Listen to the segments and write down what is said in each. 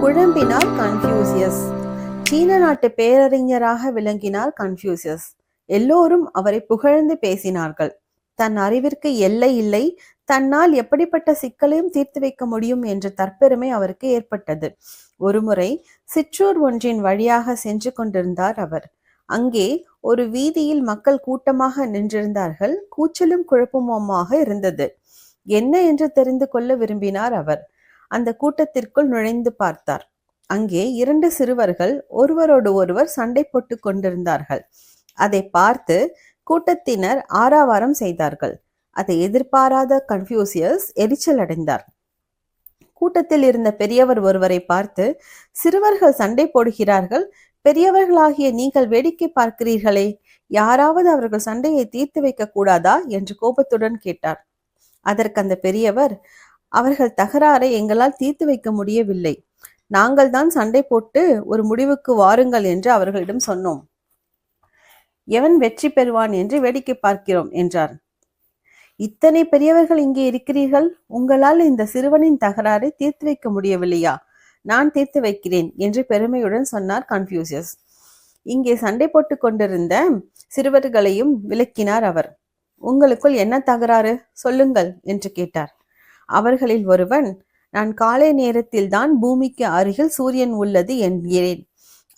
குழம்பினார் Confucius. சீன நாட்டு பேரறிஞராக விளங்கினார் கன்ஃபியூசியஸ். எல்லோரும் அவரை புகழ்ந்து பேசினார்கள். தன் அறிவிற்கு எல்லை இல்லை, தன்னால் எப்படிப்பட்ட சிக்கலையும் தீர்த்து வைக்க முடியும் என்ற தற்பெருமை அவருக்கு ஏற்பட்டது. ஒருமுறை சிற்றூர் ஒன்றின் வழியாக சென்று கொண்டிருந்தார் அவர். அங்கே ஒரு வீதியில் மக்கள் கூட்டமாக நின்றிருந்தார்கள். கூச்சலும் குழப்பமுமாக இருந்தது. என்ன என்று தெரிந்து கொள்ள விரும்பினார் அவர். அந்த கூட்டத்திற்குள் நுழைந்து பார்த்தார். அங்கே 2 சிறுவர்கள் ஒருவரோடு ஒருவர் சண்டை போட்டு கொண்டிருந்தார்கள். அதை பார்த்து கூட்டத்தினர் ஆரவாரம் செய்தார்கள். அதை எதிர்பாராத கன்ஃபியூசியஸ் எரிச்சல் அடைந்தார். கூட்டத்தில் இருந்த பெரியவர் ஒருவரை பார்த்து, சிறுவர்கள் சண்டை போடுகிறார்கள், பெரியவர்களாகிய நீங்கள் வேடிக்கை பார்க்கிறீர்களே, யாராவது அவர்கள் சண்டையை தீர்த்து வைக்க கூடாதா என்று கோபத்துடன் கேட்டார். அதற்கு அந்த பெரியவர், அவர்கள் தகராறை எங்களால் தீர்த்து வைக்க முடியவில்லை, நாங்கள் தான் சண்டை போட்டு ஒரு முடிவுக்கு வாருங்கள் என்று அவர்களிடம் சொன்னோம். எவன் வெற்றி பெறுவான் என்று வேடிக்கை பார்க்கிறோம் என்றார். இத்தனை பெரியவர்கள் இங்கே இருக்கிறீர்கள், உங்களால் இந்த சிறுவனின் தகராறை தீர்த்து வைக்க முடியவில்லையா? நான் தீர்த்து வைக்கிறேன் என்று பெருமையுடன் சொன்னார் கன்ஃபியூசியஸ். இங்கே சண்டை போட்டு கொண்டிருந்த சிறுவர்களையும் விளக்கினார் அவர். உங்களுக்குள் என்ன தகராறு, சொல்லுங்கள் என்று கேட்டார். அவர்களில் ஒருவன், நான் காலை நேரத்தில் தான் பூமிக்கு அருகில் சூரியன் உள்ளது என்கிறேன்,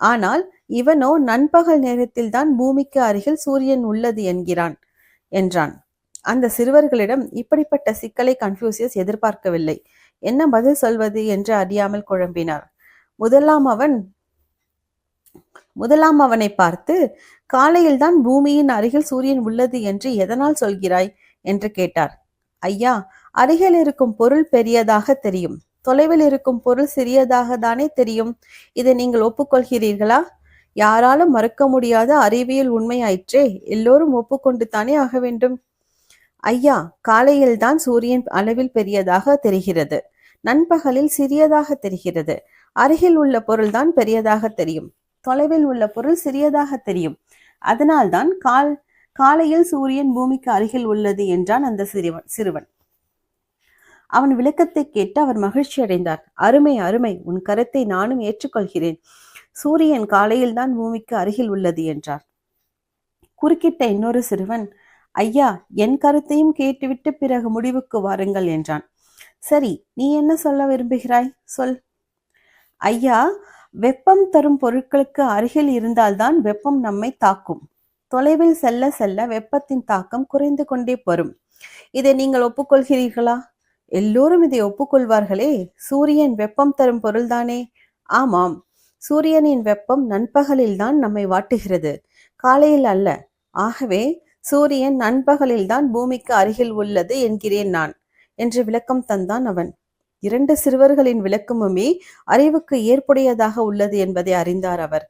ஆனால் இவனோ நண்பகல் நேரத்தில் தான் பூமிக்கு அருகில் சூரியன் உள்ளது என்கிறான் என்றான். அந்த சிறுவர்களிடம் இப்படிப்பட்ட சிக்கலை கன்ஃபியூசியஸ் எதிர்பார்க்கவில்லை. என்ன பதில் சொல்வது என்று அறியாமல் குழம்பினார். முதலாம் அவனை பார்த்து, காலையில் தான் பூமியின் அருகில் சூரியன் உள்ளது என்று எதனால் சொல்கிறாய் என்று கேட்டார். ஐயா, அருகில் இருக்கும் பொருள் பெரியதாக தெரியும், தொலைவில் இருக்கும் பொருள் சிறியதாக தானே தெரியும். இதை நீங்கள் ஒப்புக்கொள்கிறீர்களா? யாராலும் மறுக்க முடியாத அறிவியல் உண்மையாயிற்றே, எல்லோரும் ஒப்புக்கொண்டு தானே ஆக வேண்டும். ஐயா, காலையில் தான் சூரியன் அளவில் பெரியதாக தெரிகிறது, நண்பகலில் சிறியதாக தெரிகிறது. அருகில் உள்ள பொருள் தான் பெரியதாக தெரியும், தொலைவில் உள்ள பொருள் சிறியதாக தெரியும். அதனால்தான் காலையில் சூரியன் பூமிக்கு அருகில் உள்ளது என்றான் அந்த சிறுவன். அவன் விளக்கத்தை கேட்டு அவர் மகிழ்ச்சி அடைந்தார். அருமை அருமை, உன் கருத்தை நானும் ஏற்றுக்கொள்கிறேன். சூரியன் காலையில் தான் பூமிக்கு அருகில் உள்ளது என்றார். குறுக்கிட்ட இன்னொரு சிறுவன், ஐயா, என் கருத்தையும் கேட்டுவிட்டு பிறகு முடிவுக்கு வாருங்கள் என்றான். சரி, நீ என்ன சொல்ல விரும்புகிறாய், சொல். ஐயா, வெப்பம் தரும் பொருட்களுக்கு அருகில் இருந்தால்தான் வெப்பம் நம்மை தாக்கும். தொலைவில் செல்ல செல்ல வெப்பத்தின் தாக்கம் குறைந்து கொண்டே வரும். இதை நீங்கள் ஒப்புக்கொள்கிறீர்களா? எல்லோரும் இதை ஒப்புக்கொள்வார்களே. சூரியன் வெப்பம் தரும் பொருள்தானே? ஆமாம், சூரியனின் வெப்பம் நண்பகலில் தான் நம்மை வாட்டுகிறது, காலையில் அல்ல. ஆகவே சூரியன் நண்பகலில் தான் பூமிக்கு அருகில் உள்ளது என்கிறேன் நான் என்று விளக்கம் தந்தான் அவன். 2 சிறுவர்களின் விளக்கமுமே அறிவுக்கு ஏற்புடையதாக உள்ளது என்பதை அறிந்தார் அவர்.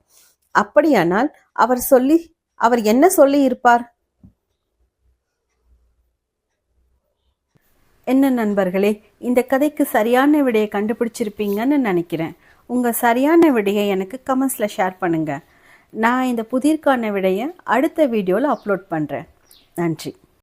அப்படியானால் அவர் என்ன சொல்லி இருப்பார்? என்ன நண்பர்களே, இந்த கதைக்கு சரியான விடையை கண்டுபிடிச்சிருப்பீங்கன்னு நினைக்கிறேன். உங்கள் சரியான விடையை எனக்கு கமெண்ட்ஸில் ஷேர் பண்ணுங்கள். நான் இந்த புதிர்கான விடையை அடுத்த வீடியோவில் அப்லோட் பண்ணுறேன். நன்றி.